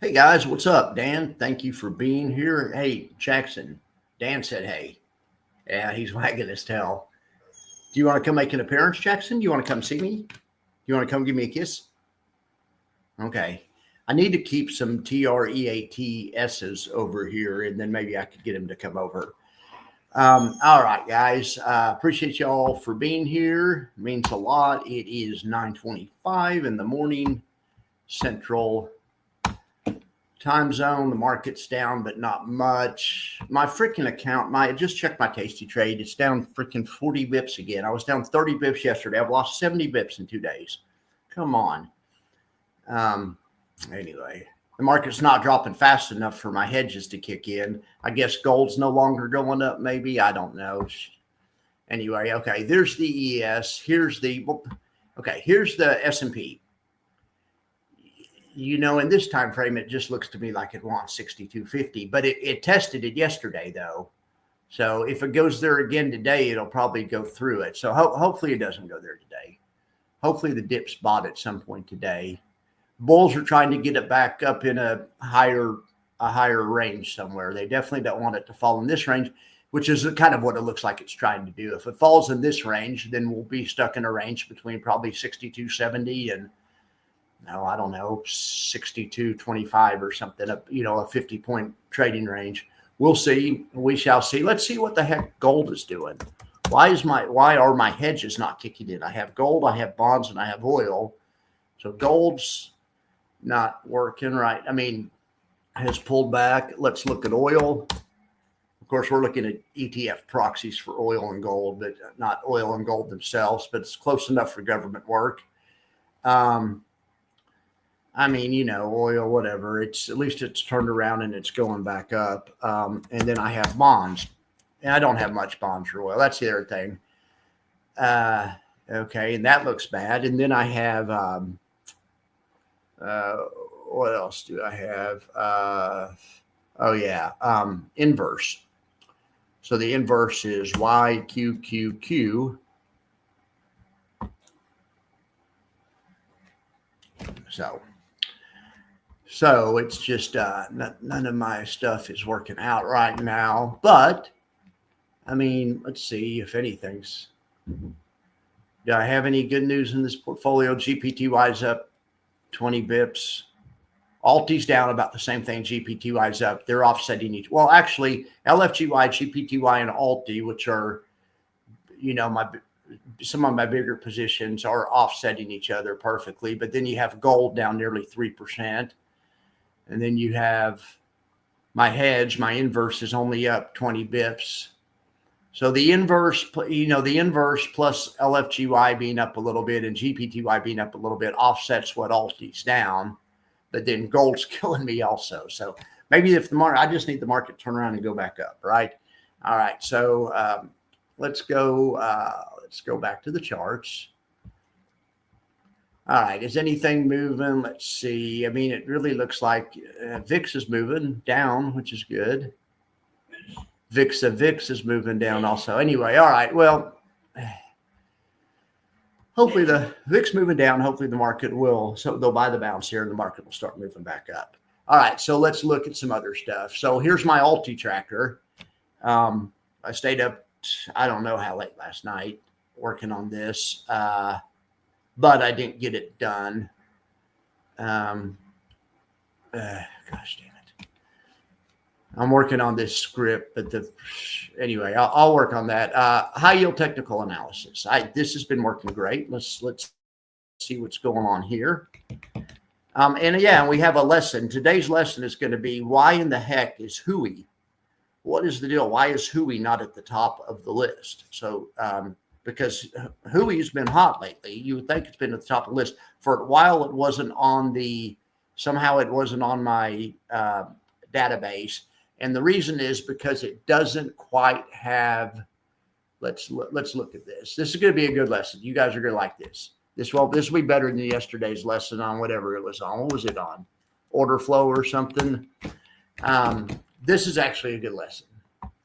Hey guys, what's up? Dan, thank you for being here. Hey, Jackson. Dan said, hey. Yeah, he's wagging his tail. Do you want to come make an appearance, Jackson? Do you want to come see me? Do you want to come give me a kiss? Okay. I need to keep some TREATSs over here, and then maybe I could get him to come over. All right, guys. Appreciate y'all for being here. It means a lot. It is 9:25 in the morning, Central time zone. The market's down, but not much. My freaking account, I just checked my Tasty Trade. It's down freaking 40 bips again. I was down 30 bips yesterday. I've lost 70 bips in 2 days. Come on. Anyway, the market's not dropping fast enough for my hedges to kick in. I guess gold's no longer going up, maybe. I don't know. Anyway, okay, there's the ES. Here's the S&P. You know, in this time frame, it just looks to me like it wants 62.50, but it tested it yesterday, though. So if it goes there again today, it'll probably go through it. So hopefully it doesn't go there today. Hopefully the dip's bought at some point today. Bulls are trying to get it back up in a higher range somewhere. They definitely don't want it to fall in this range, which is kind of what it looks like it's trying to do. If it falls in this range, then we'll be stuck in a range between probably 62.70 and I don't know, 62.25 or something, a 50-point trading range. We'll see. We shall see. Let's see what the heck gold is doing. Why are my hedges not kicking in? I have gold, I have bonds, and I have oil. So gold's not working right. I mean, has pulled back. Let's look at oil. Of course, we're looking at ETF proxies for oil and gold, but not oil and gold themselves, but it's close enough for government work. I mean, oil, whatever. At least it's turned around and it's going back up. And then I have bonds. And I don't have much bonds for oil. That's the other thing. Okay, and that looks bad. And then I have, what else do I have? Inverse. So the inverse is YQQQ. So it's just none of my stuff is working out right now. But, I mean, let's see if anything's. Do I have any good news in this portfolio? GPTY's up 20 bips. Alti's down about the same thing. GPTY's up. They're offsetting each. Well, actually, LFGY, GPTY, and Alti, which are, some of my bigger positions, are offsetting each other perfectly. But then you have gold down nearly 3%. And then you have my hedge, my inverse is only up 20 bips. So the inverse plus LFGY being up a little bit and GPTY being up a little bit offsets what Alti's down. But then gold's killing me also. So maybe I just need the market to turn around and go back up, right? All right. So let's go back to the charts. All right. Is anything moving? Let's see. I mean, it really looks like VIX is moving down, which is good. VIX is moving down also. Anyway, all right. Well, hopefully the VIX moving down. Hopefully the market will. So they'll buy the bounce here and the market will start moving back up. All right. So let's look at some other stuff. So here's my Alti tracker. I stayed up, I don't know how late last night working on this. But I didn't get it done. Gosh damn it. I'm working on this script, but anyway, I'll work on that. High yield technical analysis. This has been working great. Let's see what's going on here. And we have a lesson. Today's lesson is going to be, why in the heck is Hui? What is the deal? Why is Hui not at the top of the list? So, because Hui's been hot lately. You would think it's been at the top of the list. For a while, it wasn't on my database. And the reason is because it doesn't quite have, let's look at this. This is going to be a good lesson. You guys are going to like this. This will be better than yesterday's lesson on whatever it was on. What was it on? Order flow or something. This is actually a good lesson.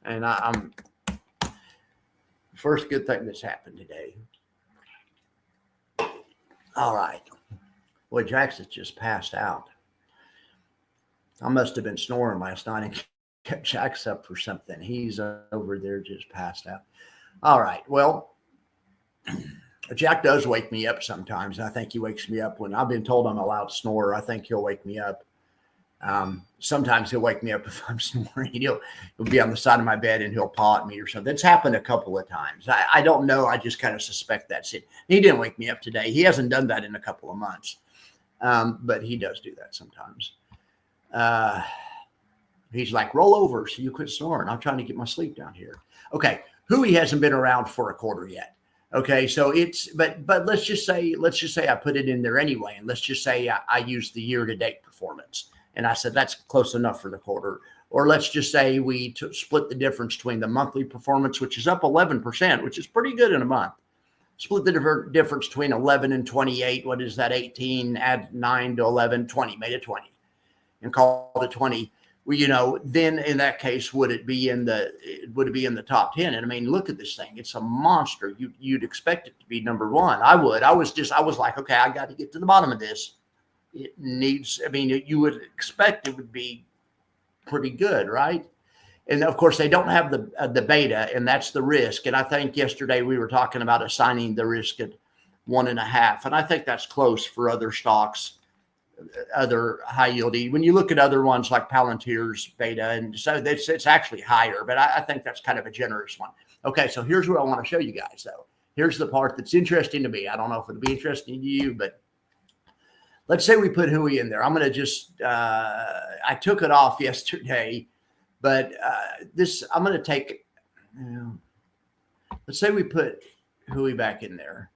And I'm first good thing that's happened today. All right. Boy, Jackson's just passed out. I must have been snoring last night and kept Jack's up for something. He's over there just passed out. All right. Well, Jack does wake me up sometimes. I think he wakes me up when I've been told I'm a loud snorer. I think he'll wake me up. Sometimes he'll wake me up if I'm snoring. He'll be on the side of my bed and he'll paw at me or something. It's happened a couple of times. I don't know. I just kind of suspect that's it. He didn't wake me up today. He hasn't done that in a couple of months. But he does do that sometimes. He's like, roll over so you quit snoring. I'm trying to get my sleep down here. Okay. Huey hasn't been around for a quarter yet. Okay. So but let's just say I put it in there anyway. And let's just say I use the year to date performance. And I said, that's close enough for the quarter. Or let's just say we split the difference between the monthly performance, which is up 11%, which is pretty good in a month. Split the difference between 11 and 28. What is that? 18, add 9 to 11, 20, made it 20 and call it 20. Well, then in that case, would it be in the top 10? And I mean, look at this thing. It's a monster. You'd expect it to be number one. I would. I was like, okay, I got to get to the bottom of this. It needs, I mean, you would expect it would be pretty good, right? And of course, they don't have the beta, and that's the risk. And I think yesterday we were talking about assigning the risk at 1.5, and I think that's close for other stocks, other high yield. When you look at other ones like Palantir's beta, and so it's actually higher, but I think that's kind of a generous one. Okay, so here's what I want to show you guys, though. Here's the part that's interesting to me. I don't know if it'll be interesting to you, but let's say we put Huey in there. I'm going to just, I took it off yesterday, but I'm going to take, let's say we put Huey back in there.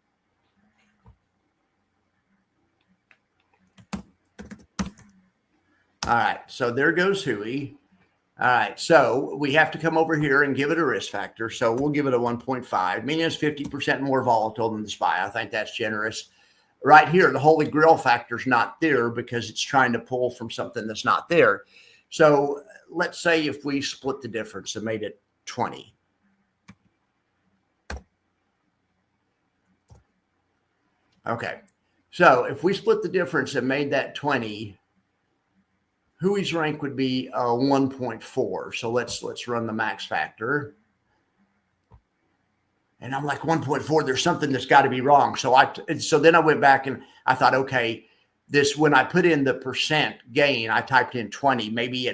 All right, so there goes Huey. All right, so we have to come over here and give it a risk factor. So we'll give it a 1.5, meaning it's 50% more volatile than the SPY. I think that's generous. Right here, the Holy Grail factor is not there because it's trying to pull from something that's not there. So let's say if we split the difference and made it 20. Okay, so if we split the difference and made that 20, Huey's rank would be 1.4. So let's run the max factor. And I'm like, 1.4, there's something that's got to be wrong. So then I went back and I thought, okay, when I put in the percent gain, I typed in 20. Maybe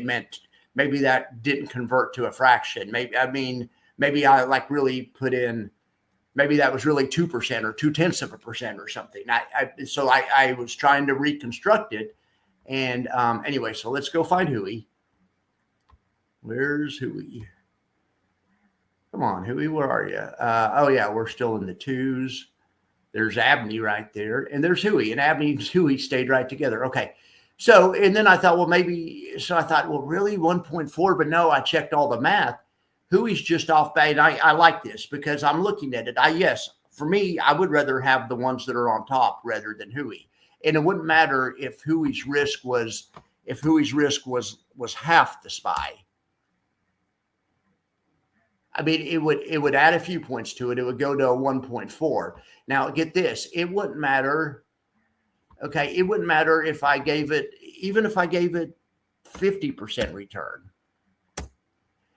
that didn't convert to a fraction. Maybe I like really put in, maybe that was really 2% or 0.2% or something. So I was trying to reconstruct it. And anyway, so let's go find Huey. Where's Huey? Come on, Huey, where are you? Oh, yeah, we're still in the 2s. There's Abney right there. And there's Huey. And Abney and Huey stayed right together. Okay. So, and then I thought, well, really 1.4? But no, I checked all the math. Huey's just off bad. And I like this because I'm looking at it. For me, I would rather have the ones that are on top rather than Huey. And it wouldn't matter if Huey's risk was half the SPY. I mean, it would add a few points to it. It would go to a 1.4. Now, get this. It wouldn't matter. Okay, it wouldn't matter if I gave it 50% return.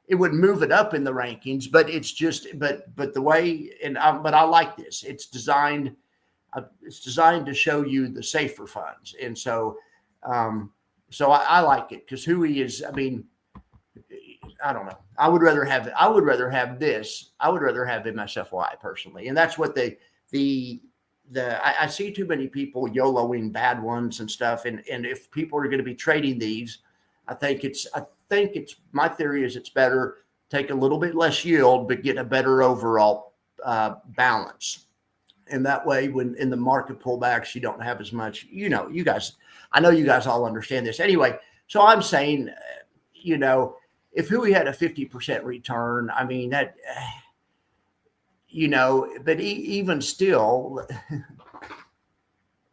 It would move it up in the rankings, but it's just, but the way, but I like this. It's designed to show you the safer funds. And so I like it because Huey is, I mean, I don't know. I would rather have this. I would rather have MSFY personally. And that's what I see too many people YOLOing bad ones and stuff. And if people are going to be trading these, I think my theory is it's better take a little bit less yield, but get a better overall balance. And that way, when in the market pullbacks, you don't have as much, I know you guys all understand this anyway. So I'm saying, if Huey had a 50% return, I mean, that, but even still,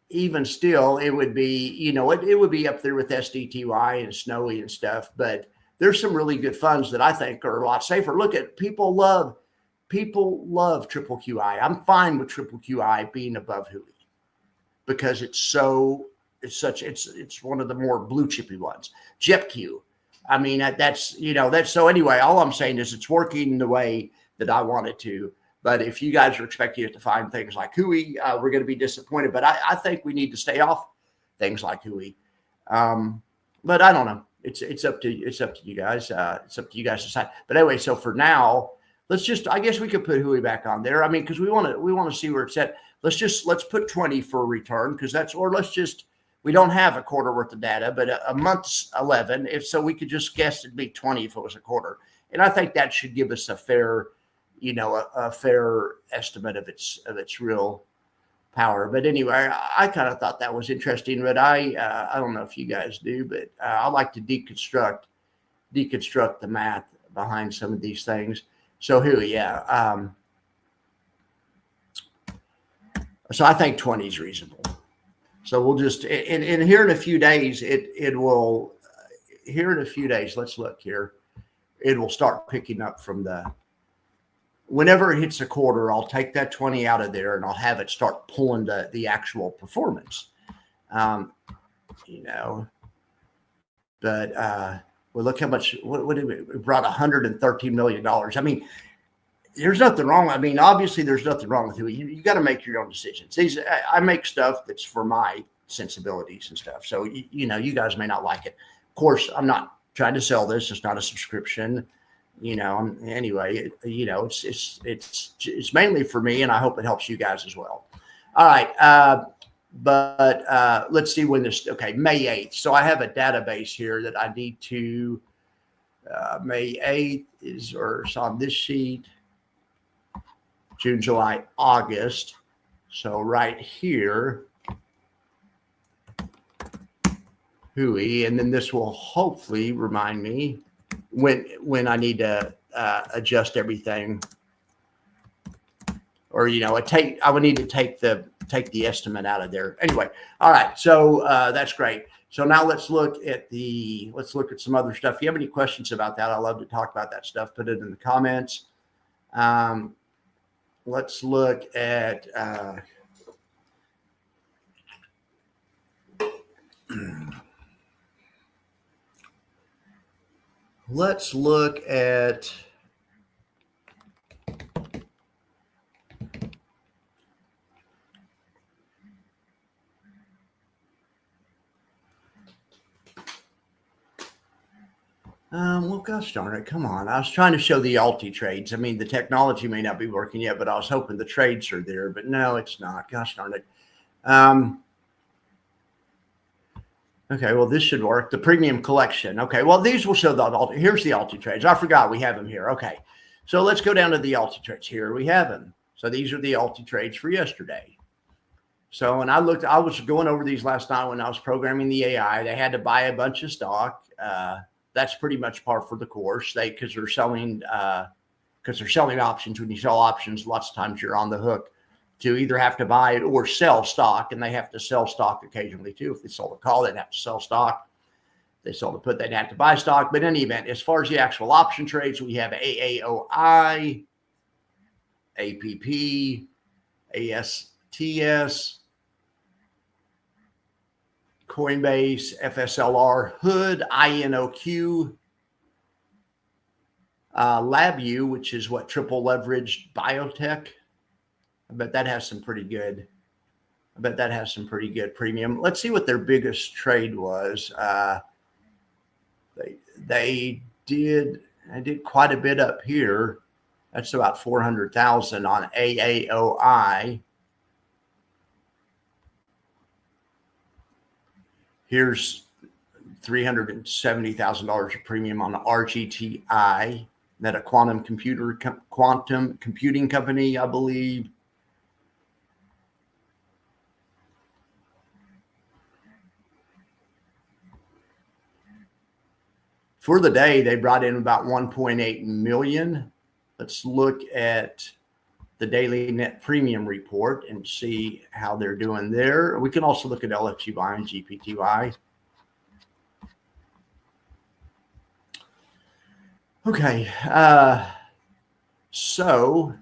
it would be, it would be up there with SDTY and Snowy and stuff. But there's some really good funds that I think are a lot safer. Look at people love triple QI. I'm fine with triple QI being above Huey because it's so it's one of the more blue chippy ones. JetQ. I mean, that's so anyway, all I'm saying is it's working the way that I want it to. But if you guys are expecting it to find things like Hui, we're going to be disappointed. But I think we need to stay off things like Hui. But I don't know. It's up to you guys. It's up to you guys to decide. But anyway, so for now, I guess we could put Hui back on there. I mean, because we want to see where it's at. Let's put 20 for a return, because we don't have a quarter worth of data, but a month's 11. If so, we could just guess it'd be 20 if it was a quarter. And I think that should give us a fair estimate of its real power. But anyway, I kind of thought that was interesting, but I don't know if you guys do, but I like to deconstruct the math behind some of these things. So so I think 20 is reasonable. So we'll just, and here in a few days, let's look here. It will start picking up from whenever it hits a quarter, I'll take that 20 out of there and I'll have it start pulling the actual performance. But well, look how much, what did it brought $113 million. I mean, there's nothing wrong. I mean, obviously there's nothing wrong with it. You got to make your own decisions. I make stuff that's for my sensibilities and stuff. So, you guys may not like it. Of course, I'm not trying to sell this. It's not a subscription. Anyway, it's mainly for me, and I hope it helps you guys as well. All right. But let's see when May 8th. So I have a database here that I need to, May 8th it's on this sheet, June, July, August. So right here, Hui, and then this will hopefully remind me when I need to adjust everything, or I would need to take the estimate out of there. Anyway, all right, so that's great. So now let's look at some other stuff. If you have any questions about that, I love to talk about that stuff. Put it in the comments. Let's look at well, gosh darn it. Come on. I was trying to show the Alti trades. I mean, the technology may not be working yet, but I was hoping the trades are there, but no, it's not. Gosh darn it. Okay, well, this should work. The premium collection. Okay, well, these will show the Alti. Here's the Alti trades. I forgot we have them here. Okay, so let's go down to the Alti trades. Here we have them. So these are the Alti trades for yesterday. So when I was going over these last night when I was programming the AI. They had to buy a bunch of stock. That's pretty much par for the course. Because they're selling options. When you sell options, lots of times you're on the hook to either have to buy it or sell stock, and they have to sell stock occasionally too. If they sold a call, they'd have to sell stock. If they sold a put, they'd have to buy stock. But in any event, as far as the actual option trades, we have AAOI, APP, ASTS, Coinbase, FSLR, Hood, INOQ, LabU, which is triple leveraged biotech. I bet that has some pretty good premium. Let's see what their biggest trade was. They did quite a bit up here. That's about 400,000 on AAOI. Here's $370,000 of premium on the RGTI, that a quantum computing company, I believe. For the day, they brought in about 1.8 million. Let's look at the daily net premium report and see how they're doing there. We can also look at LFGY and GPTY. Okay, so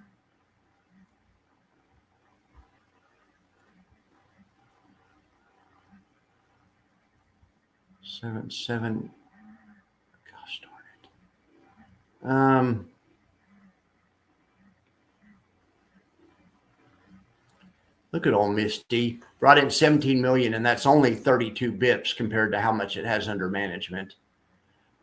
7. Gosh darn it. Look at old Misty. Brought in 17 million, and that's only 32 bips compared to how much it has under management.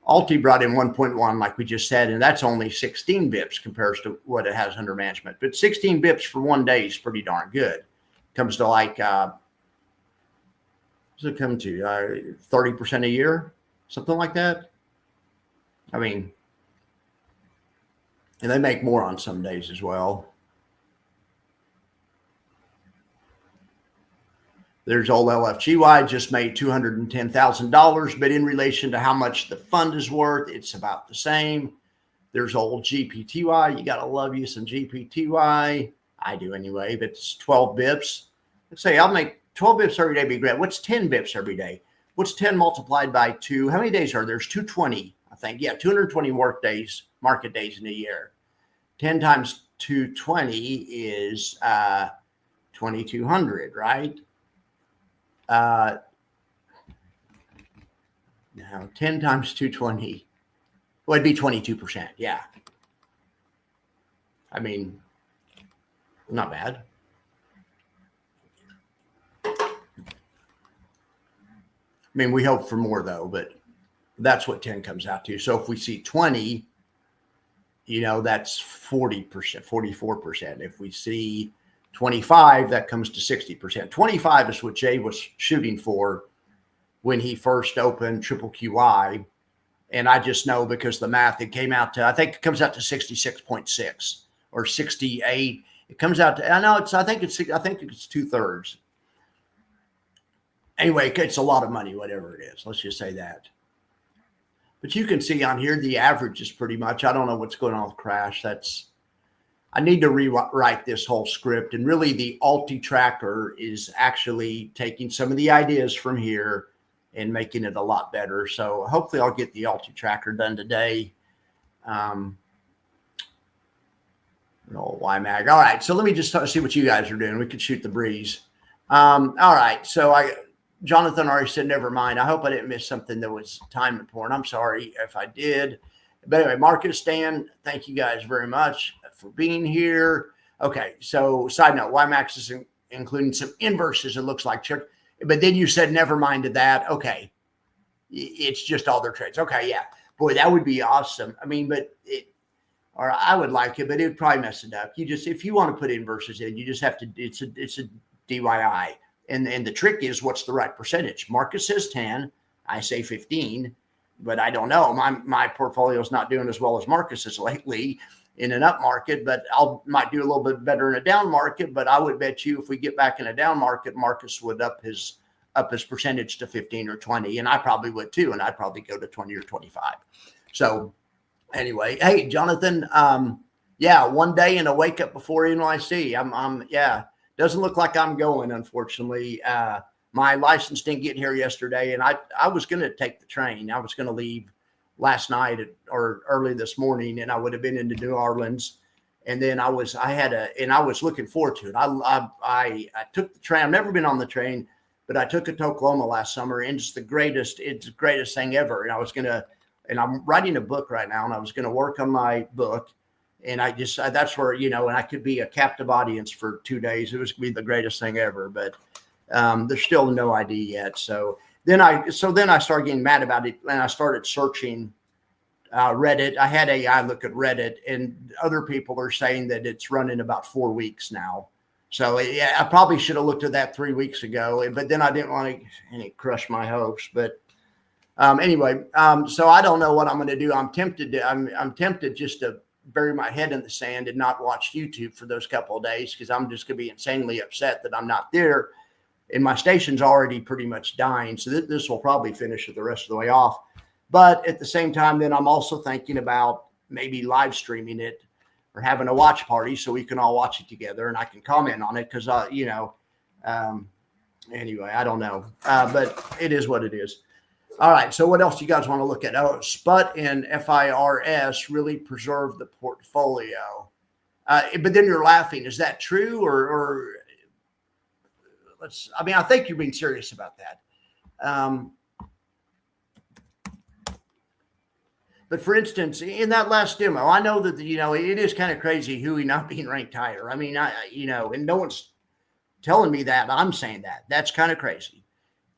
Alti brought in 1.1, like we just said, and that's only 16 bips compared to what it has under management. But 16 bips for one day is pretty darn good. Comes to like, what does it come to? 30% a year, something like that. I mean, and they make more on some days as well. There's old LFGY, just made $210,000, but in relation to how much the fund is worth, it's about the same. There's old GPTY. You got to love you some GPTY. I do anyway, but it's 12 bips. Let's say I'll make 12 bips every day be great. What's 10 bips every day? What's 10 multiplied by 2? How many days are there? There's 220, I think. Yeah, 220 work days, market days in a year. 10 times 220 is 2,200, right? Now 10 times 220 would be 22%. Yeah. I mean, not bad. I mean, we hope for more though, but that's what 10 comes out to. So if we see 20, that's 40%, 44%. If we see 25, that comes to 60%. 25 is what Jay was shooting for when he first opened Triple QI. And I just know because the math, it came out to, I think it comes out to 66.6 or 68. It comes out to, I think it's 2/3. Anyway, it's a lot of money, whatever it is. Let's just say that. But you can see on here, the average is pretty much, I don't know what's going on with Crash. I need to rewrite this whole script. And really the Alti tracker is actually taking some of the ideas from here and making it a lot better. So hopefully I'll get the Alti tracker done today. YMAG. All right. So let me just see what you guys are doing. We could shoot the breeze. All right. So Jonathan already said, never mind. I hope I didn't miss something that was time important. I'm sorry if I did. But anyway, Marcus, Stan, thank you guys very much for being here. Okay, so side note, YMAX is including some inverses, it looks like. But then you said never mind to that. Okay, it's just all their trades. Okay, yeah. Boy, that would be awesome. I mean, or I would like it, but it would probably mess it up. If you want to put inverses in, you just have to, it's a DYI. And the trick is, what's the right percentage? Marcus says 10, I say 15. But I don't know. My portfolio is not doing as well as Marcus's lately in an up market, but might do a little bit better in a down market. But I would bet you if we get back in a down market, Marcus would up his percentage to 15 or 20, and I probably would too, and I'd probably go to 20 or 25. So anyway, hey Jonathan, one day and a wake up before NYC. Doesn't look like I'm going, unfortunately. My license didn't get here yesterday, and I was going to take the train. I was going to leave last night or early this morning, and I would have been into New Orleans. And then I was looking forward to it. I took the train. I've never been on the train, but I took it to Oklahoma last summer, and it's the greatest thing ever. And I'm writing a book right now, and I was going to work on my book. And that's where, and I could be a captive audience for 2 days. It was going to be the greatest thing ever, but there's still no ID yet. So then I started getting mad about it, and I started searching Reddit. I had AI look at Reddit, and other people are saying that it's running about 4 weeks now. So yeah, I probably should have looked at that 3 weeks ago, but then I didn't want to crush my hopes. But anyway, so I don't know what I'm going to do. I'm tempted just to bury my head in the sand and not watch YouTube for those couple of days, because I'm just going to be insanely upset that I'm not there. And my station's already pretty much dying. So this will probably finish it the rest of the way off. But at the same time, then I'm also thinking about maybe live streaming it or having a watch party so we can all watch it together and I can comment on it. Cause anyway, I don't know. But it is what it is. All right. So what else do you guys want to look at? Oh, SPUT and FIRS really preserve the portfolio. But then you're laughing. Is that true? Or I think you're being serious about that. But for instance, in that last demo, I know that, it is kind of crazy Huey not being ranked higher. I mean, and no one's telling me that. I'm saying that. That's kind of crazy.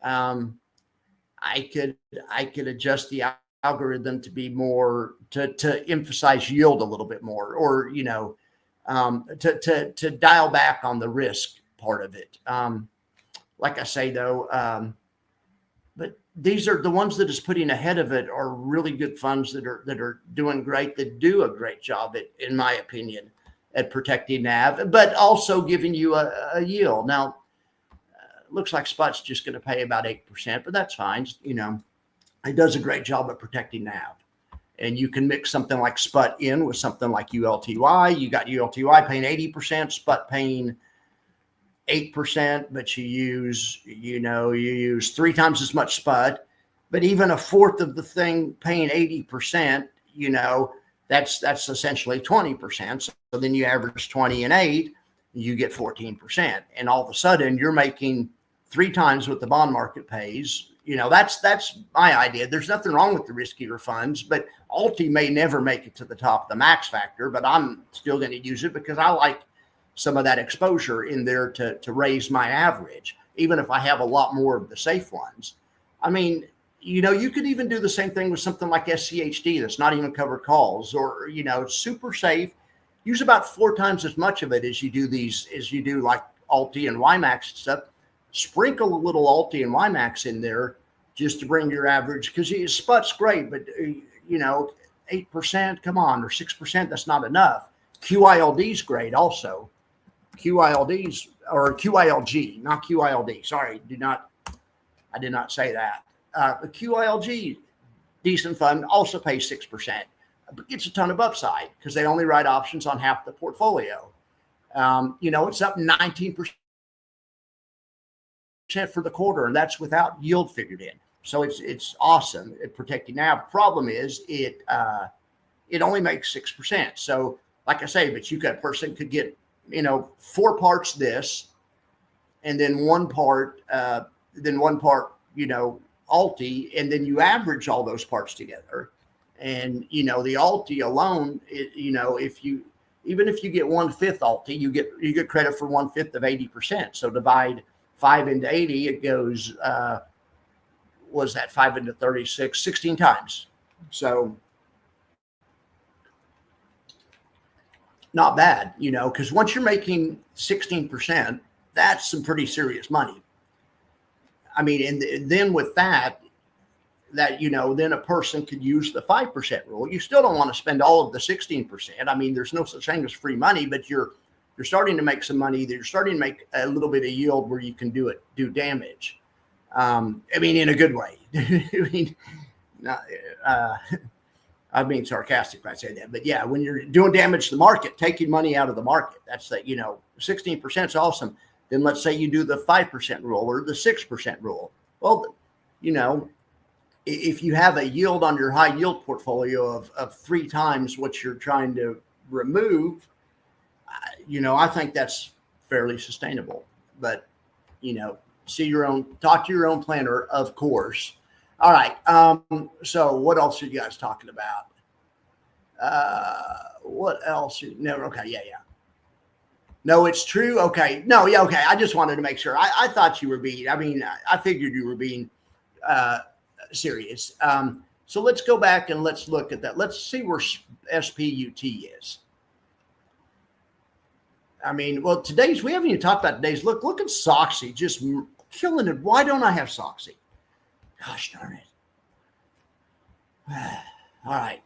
I could adjust the algorithm to be more to emphasize yield a little bit more, or to dial back on the risk part of it. Like I say though, but these are the ones that is putting ahead of it are really good funds that are doing great, that do a great job in my opinion, at protecting NAV, but also giving you a yield. Now, looks like Spot's just going to pay about 8%, but that's fine. It does a great job at protecting NAV. And you can mix something like Spot in with something like ULTY. You got ULTY paying 80%, Spot paying 8%, but you use 3 times as much Spot, but even a fourth of the thing paying 80%, that's essentially 20%. So then you average 20 and 8, you get 14%. And all of a sudden you're making 3 times what the bond market pays. That's my idea. There's nothing wrong with the riskier funds, but Alti may never make it to the top of the max factor, but I'm still going to use it because I like some of that exposure in there to raise my average, even if I have a lot more of the safe ones. I mean, you could even do the same thing with something like SCHD that's not even covered calls, or, super safe. Use about 4 times as much of it as you do like Alti and WiMAX and stuff. Sprinkle a little Alti and WiMAX in there just to bring your average, because Spot's great, but 8%, come on, or 6%, that's not enough. QILD is great also. QILDs, or QILG, not QILD. Sorry, I did not say that. The QILG, decent fund, also pays 6%, but gets a ton of upside because they only write options on half the portfolio. It's up 19% for the quarter, and that's without yield figured in. So it's awesome at protecting NAV. Problem is it only makes 6%. So like I say, but a person could get 4 parts this, and then one part Alti, and then you average all those parts together, and the Alti alone, if you get 1/5 Alti, you get credit for 1/5 of 80%. So divide 5 into 80, it goes was that 5 into 36, 16 times. So not bad, because once you're making 16%, that's some pretty serious money. I mean, and then with that, then a person could use the 5% rule. You still don't want to spend all of the 16%. I mean, there's no such thing as free money, but you're starting to make some money. You're starting to make a little bit of yield where you can do damage. I mean, in a good way. I'm being sarcastic when I say that, but yeah, when you're doing damage to the market, taking money out of the market, that's 16% is awesome. Then let's say you do the 5% rule or the 6% rule. Well, if you have a yield on your high yield portfolio of 3 times what you're trying to remove, I think that's fairly sustainable. But, talk to your own planner, of course. All right. So what else are you guys talking about? What else? No. Okay. Yeah. No, it's true. Okay. No. Yeah. Okay. I just wanted to make sure. I thought you were being, I figured you were being serious. So let's go back and let's look at that. Let's see where SPUT is. We haven't even talked about today's. Look at Soxy, just killing it. Why don't I have Soxy? Gosh darn it. All right.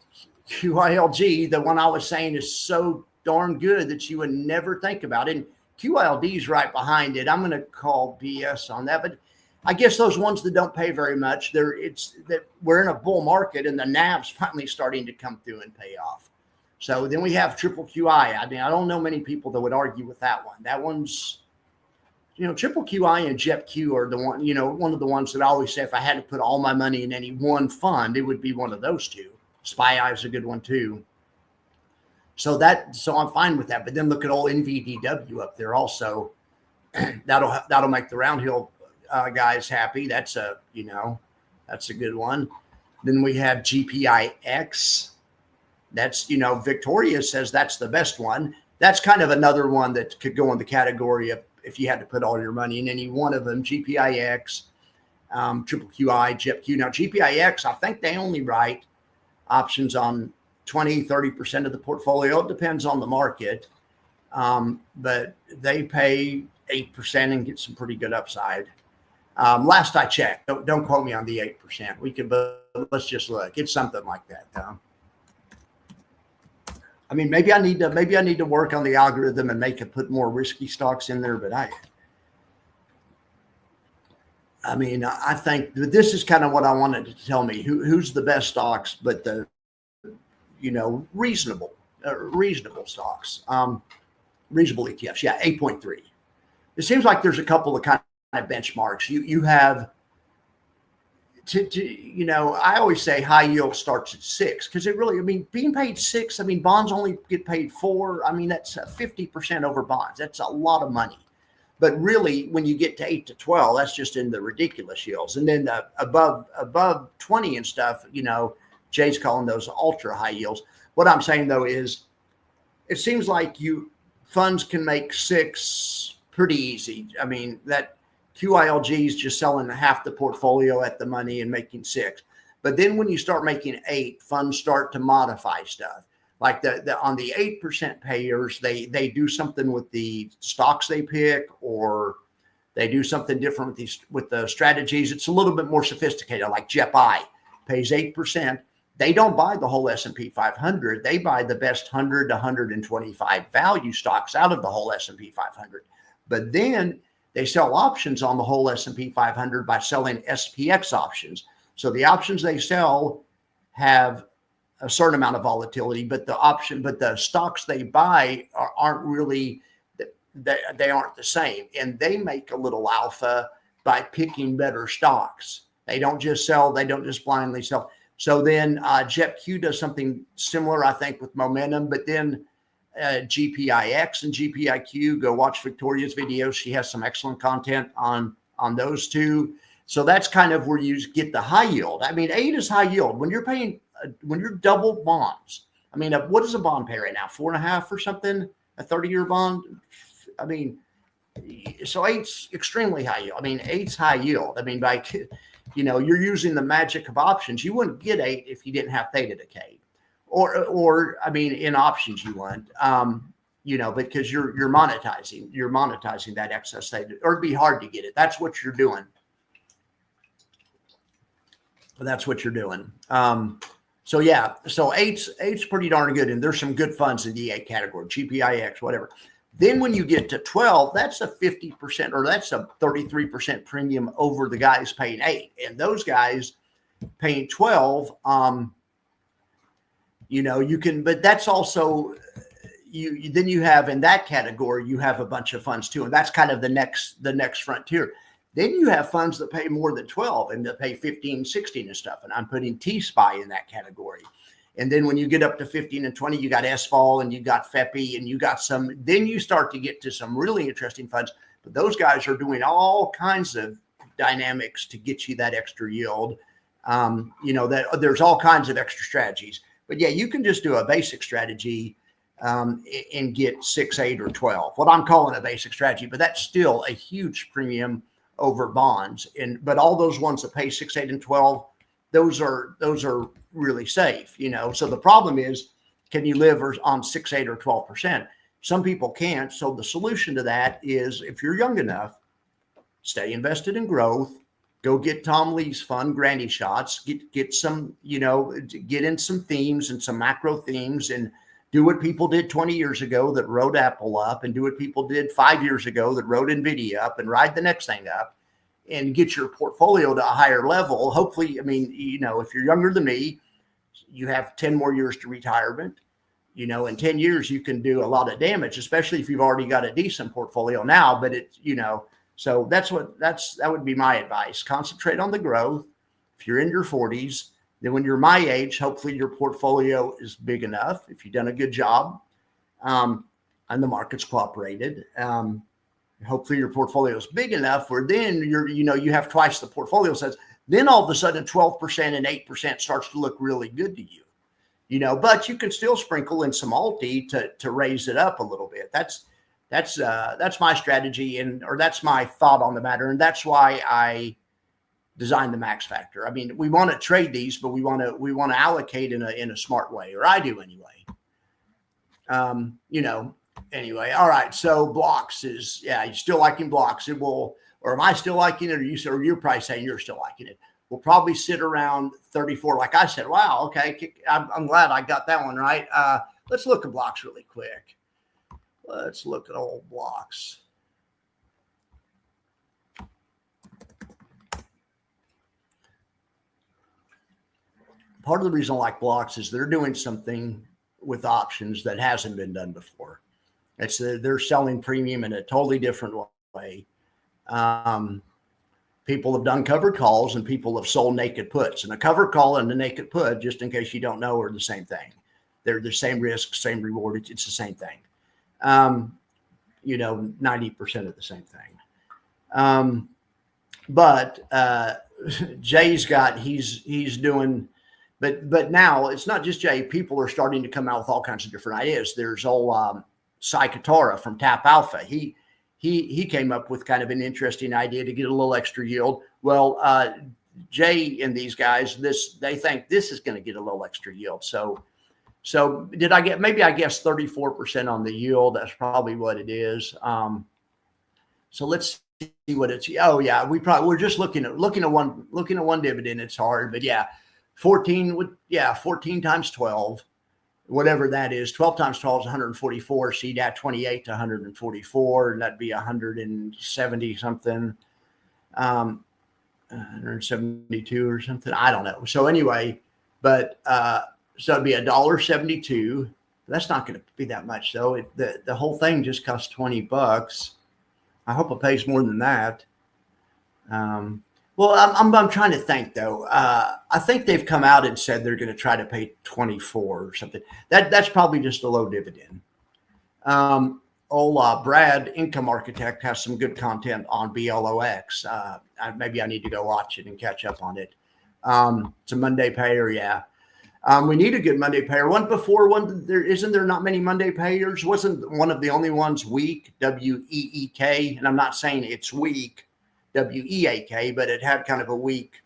QILG, the one I was saying, is so darn good that you would never think about it. And QILD is right behind it. I'm going to call BS on that, but I guess those ones that don't pay very much, it's that we're in a bull market and the NAV's finally starting to come through and pay off. So then we have triple QI. I don't know many people that would argue with that one. That one's, triple QI and JEPQ are the one, one of the ones that I always say if I had to put all my money in any one fund, it would be one of those two. SPY is a good one too. So I'm fine with that. But then look at old NVDW up there also. That'll make the Round Hill guys happy. That's a good one. Then we have GPIX. That's, Victoria says that's the best one. That's kind of another one that could go in the category of if you had to put all your money in any one of them. GPIX, Triple QI, JEPQ. Now, GPIX, I think they only write options on 20, 30% of the portfolio. It depends on the market. But they pay 8% and get some pretty good upside. Last I checked, don't quote me on the 8%. We could, but let's just look. It's something like that, though. I mean, maybe I need to work on the algorithm and make it put more risky stocks in there. But I think this is kind of what I wanted to tell me. Who's the best stocks, but the reasonable stocks, reasonable ETFs. Yeah, 8.3. It seems like there's a couple of kind of benchmarks. You have I always say high yield starts at 6 because it really, being paid 6, bonds only get paid 4. That's 50% over bonds. That's a lot of money. But really, when you get to 8 to 12, that's just in the ridiculous yields. And then above 20 and stuff, Jay's calling those ultra high yields. What I'm saying though is, it seems like funds can make 6 pretty easy. That QILG is just selling half the portfolio at the money and making 6. But then when you start making 8, funds start to modify stuff. Like on the 8% payers, they do something with the stocks they pick, or they do something different with the strategies. It's a little bit more sophisticated. Like JEPI pays 8%. They don't buy the whole S&P 500. They buy the best 100 to 125 value stocks out of the whole S&P 500. But then they sell options on the whole S&P 500 by selling SPX options. So the options they sell have a certain amount of volatility, but the stocks they buy aren't really, they aren't the same. And they make a little alpha by picking better stocks. They don't just blindly sell. So then JEPQ does something similar, I think, with momentum, but then GPIX and GPIQ, go watch Victoria's video. She has some excellent content on those two. So that's kind of where you get the high yield. 8 is high yield. When you're double bonds, what does a bond pay right now? 4.5 or something, a 30-year bond. So 8's extremely high yield. 8's high yield. You're using the magic of options. You wouldn't get 8 if you didn't have theta decay. Or in options you want, because you're monetizing that excess theta, or it'd be hard to get it. That's what you're doing. So 8's pretty darn good, and there's some good funds in the 8 category, GPIX, whatever. Then when you get to 12, that's a 50% or that's a 33% premium over the guys paying 8, and those guys paying 12. You can, but that's also then you have in that category, you have a bunch of funds too. And that's kind of the next frontier. Then you have funds that pay more than 12 and that pay 15, 16 and stuff. And I'm putting T-SPY in that category. And then when you get up to 15 and 20, you got SFOL and you got FEPI and you got then you start to get to some really interesting funds. But those guys are doing all kinds of dynamics to get you that extra yield. That there's all kinds of extra strategies. But yeah, you can just do a basic strategy and get 6, 8, or 12. What I'm calling a basic strategy, but that's still a huge premium over bonds. But all those ones that pay 6, 8, and 12, those are really safe. So the problem is, can you live on 6, 8, or 12%? Some people can't. So the solution to that is, if you're young enough, stay invested in growth. Go get Tom Lee's fund, Granny Shots. Get some, get in some themes and some macro themes, and do what people did 20 years ago that rode Apple up, and do what people did 5 years ago that rode Nvidia up, and ride the next thing up, and get your portfolio to a higher level. Hopefully, if you're younger than me, you have 10 more years to retirement. In 10 years, you can do a lot of damage, especially if you've already got a decent portfolio now. But so that would be my advice. Concentrate on the growth. If you're in your 40s, then when you're my age, hopefully your portfolio is big enough, if you've done a good job, and the market's cooperated. Hopefully your portfolio is big enough where then you have twice the portfolio size. then all of a sudden 12% and 8% starts to look really good to you. But you can still sprinkle in some alti to raise it up a little bit. That's my strategy, or that's my thought on the matter, and that's why I designed the max factor. I mean, we want to trade these, but we want to allocate in a smart way, or I do anyway. Anyway, all right. So blocks is, you're still liking blocks. It will, or am I still liking it? Or you're probably saying you're still liking it. We'll probably sit around 34. Like I said, wow. Okay. I'm glad I got that one right. Let's look at blocks really quick. Let's look at old blocks. Part of the reason I like blocks is they're doing something with options that hasn't been done before. They're selling premium in a totally different way. People have done covered calls and people have sold naked puts, and a covered call and a naked put, just in case you don't know, are the same thing. They're the same risk, same reward. It's the same thing. 90% of the same thing. But Jay's got, he's doing, but now it's not just Jay. People are starting to come out with all kinds of different ideas. There's old Sai Katara from Tap Alpha. He came up with kind of an interesting idea to get a little extra yield. Well, Jay and these guys, they think this is going to get a little extra yield. So did I get, maybe I guess 34% on the yield? That's probably what it is. So let's see what it's. Oh yeah, we're just looking at one dividend. It's hard, but yeah, 14 times 12, whatever that is. 12 times 12 is 144. See that 28 to 144, and that'd be 170 something, 172 or something. I don't know. So anyway, but so it'd be $1.72. That's not going to be that much though. The whole thing just costs $20. I hope it pays more than that. Well, I'm trying to think though. I think they've come out and said they're going to try to pay 24 or something. That's probably just a low dividend. Brad, Income Architect, has some good content on BLOX. Maybe I need to go watch it and catch up on it. It's a Monday payer, yeah. We need a good Monday payer. Isn't there not many Monday payers? Wasn't one of the only ones weak, WEEK? And I'm not saying it's weak, WEAK, but it had kind of a weak.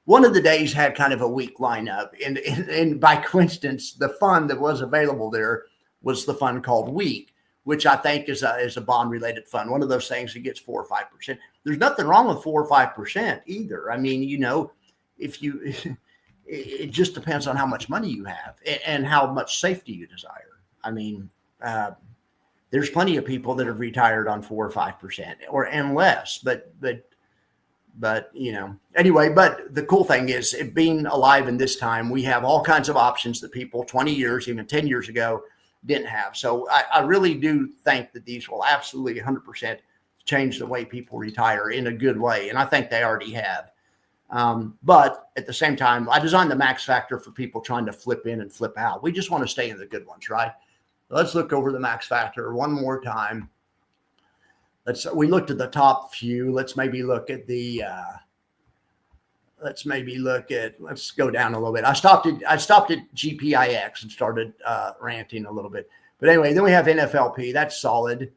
One of the days had kind of a weak lineup, and by coincidence, the fund that was available there was the fund called Weak, which I think is a bond related fund. One of those things that gets 4 or 5%. There's nothing wrong with 4 or 5% either. I mean, if you. It just depends on how much money you have and how much safety you desire. I mean, there's plenty of people that have retired on 4 or 5% and less, but anyway, but the cool thing is being alive in this time, we have all kinds of options that people 20 years, even 10 years ago didn't have. So I really do think that these will absolutely 100% change the way people retire in a good way. And I think they already have. But at the same time, I designed the max factor for people trying to flip in and flip out. We just want to stay in the good ones, right? Let's look over the max factor one more time. We looked at the top few. Let's maybe look at let's go down a little bit. I stopped at GPIX and started ranting a little bit. But anyway, then we have NFLP. That's solid.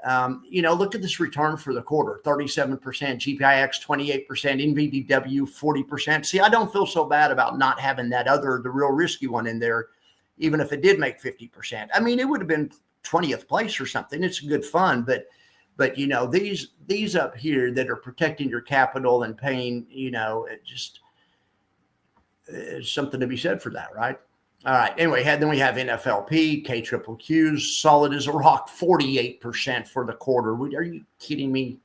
Look at this return for the quarter, 37%, GPIX 28%, NVDW 40%. See, I don't feel so bad about not having the real risky one in there, even if it did make 50%. I mean, it would have been 20th place or something. It's good fun, but these up here that are protecting your capital and paying, it's something to be said for that, right? All right. Anyway, then we have NFLP, KQQQs, solid as a rock, 48% for the quarter. Are you kidding me?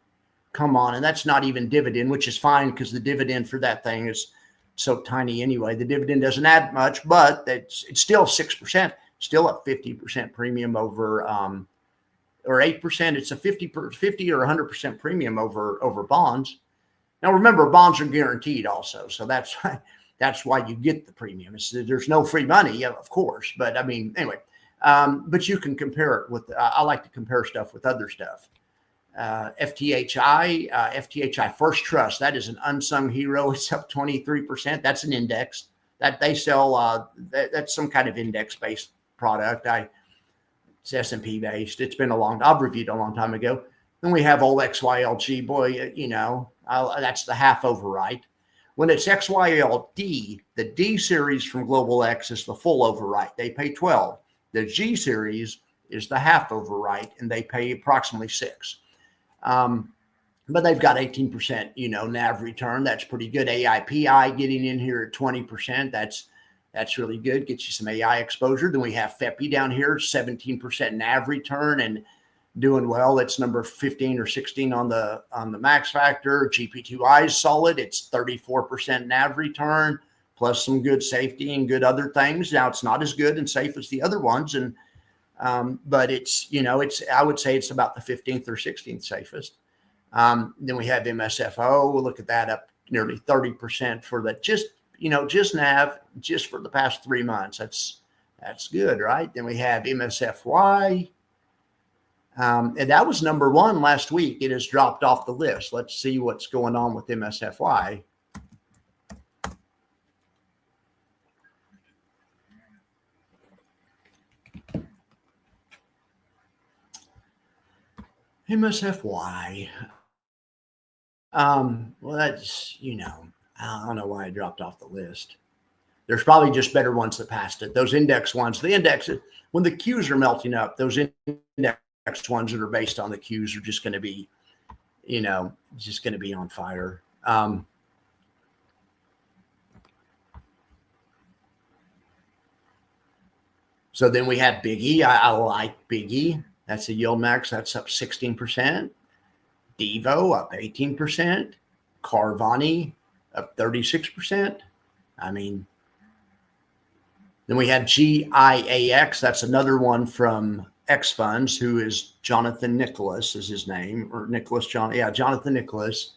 Come on. And that's not even dividend, which is fine because the dividend for that thing is so tiny anyway. The dividend doesn't add much, but it's still 6%, still a 50% premium over, or 8%. It's a 50 or 100% premium over bonds. Now, remember, bonds are guaranteed also. So that's why you get the premium. There's no free money, of course, but I mean, anyway, but you can compare it with, I like to compare stuff with other stuff. FTHI First Trust. That is an unsung hero. It's up 23%. That's an index that they sell. That's some kind of index-based product. It's S&P based. It's been I've reviewed a long time ago. Then we have old XYLG. Boy, that's the half overwrite. When it's XYLD, the D series from Global X is the full overwrite. They pay 12. The G series is the half overwrite, and they pay approximately 6. But they've got 18%, NAV return. That's pretty good. AIPI getting in here at 20%. That's really good. Gets you some AI exposure. Then we have FEPI down here, 17% NAV return and doing well. It's number 15 or 16 on the max factor. GP2I is solid. It's 34% NAV return plus some good safety and good other things. Now it's not as good and safe as the other ones, but it's I would say it's about the 15th or 16th safest. Then we have MSFO. We'll look at that, up nearly 30% for that. Just NAV just for the past 3 months. That's good, right? Then we have MSFY. And that was number 1 last week. It has dropped off the list. Let's see what's going on with MSFY. MSFY. Well, that's, I don't know why it dropped off the list. There's probably just better ones that passed it. Those index ones, the indexes, when the Qs are melting up, those index ones that are based on the Qs are just going to be, just going to be on fire. So then we have Big E. I like Big E. That's a yield max. That's up 16%. Devo up 18%. Carvani up 36%. Then we have GIAX. That's another one from X Funds, who is Jonathan Nicholas is his name, or Nicholas John. Yeah, Jonathan Nicholas.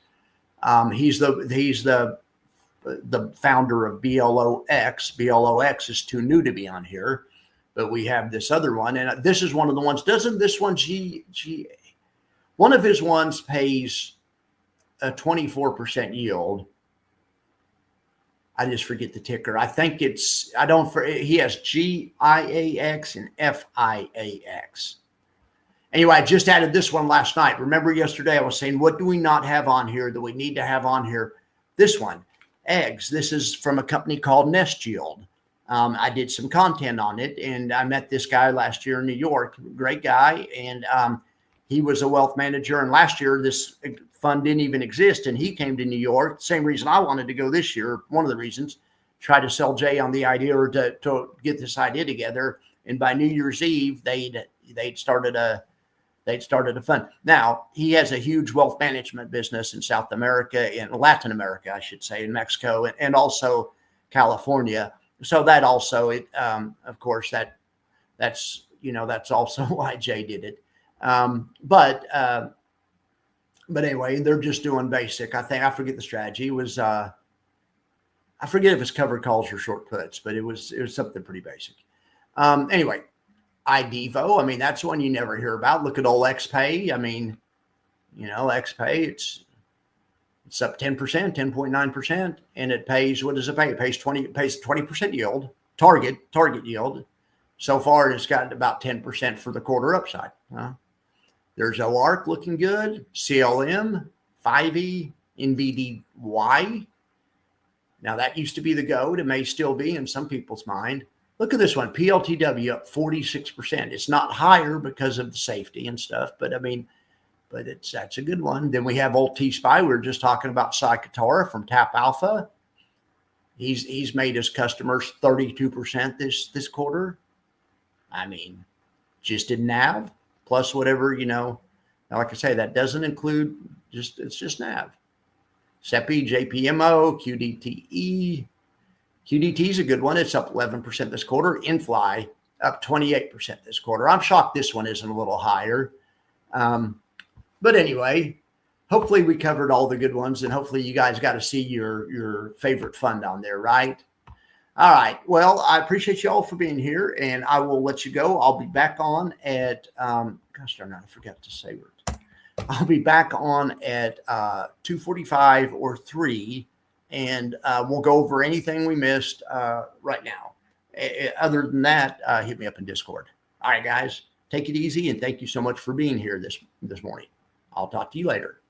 He's the founder of BLOX. BLOX is too new to be on here, but we have this other one, and this is one of the ones. Doesn't this one one of his ones pays a 24% yield? I just forget the ticker. I think he has GIAX and FIAX. Anyway, I just added this one last night. Remember yesterday I was saying, what do we not have on here that we need to have on here? This one, eggs. This is from a company called Nest Yield. I did some content on it, and I met this guy last year in New York. Great guy. And he was a wealth manager. And last year, this fund didn't even exist. And he came to New York. Same reason I wanted to go this year. One of the reasons, try to sell Jay on the idea, or to get this idea together. And by New Year's Eve, they'd started a fund. Now, he has a huge wealth management business in South America, in Latin America, I should say, in Mexico, and also California. So that also, of course, that's also why Jay did it. But anyway, they're just doing basic. I forget the strategy. It was, I forget if it's covered calls or short puts, but it was something pretty basic. Anyway, iDevo. That's one you never hear about. Look at old XPay. XPay, it's up 10%, 10.9%, and it pays, what does it pay? It pays 20% yield, target yield. So far, it's got about 10% for the quarter upside. There's OARC looking good, CLM, 5E, NVDY. Now, that used to be the GOAT. It may still be in some people's mind. Look at this one, PLTW up 46%. It's not higher because of the safety and stuff, but that's a good one. Then we have old T-Spy. We were just talking about Sai Katara from Tap Alpha. He's made his customers 32% this quarter. Just in NAV plus whatever, Now, like I say, that doesn't include it's just NAV. SEPI, JPMO, QDTE. QDT is a good one. It's up 11% this quarter. Infly up 28% this quarter. I'm shocked this one isn't a little higher. But anyway, hopefully we covered all the good ones, and hopefully you guys got to see your favorite fund on there, right? All right. Well, I appreciate you all for being here, and I will let you go. I'll be back on at, gosh darn it, I forgot to say it. I'll be back on at 2:45 or 3, and we'll go over anything we missed right now. Other than that, hit me up in Discord. All right, guys, take it easy, and thank you so much for being here this morning. I'll talk to you later.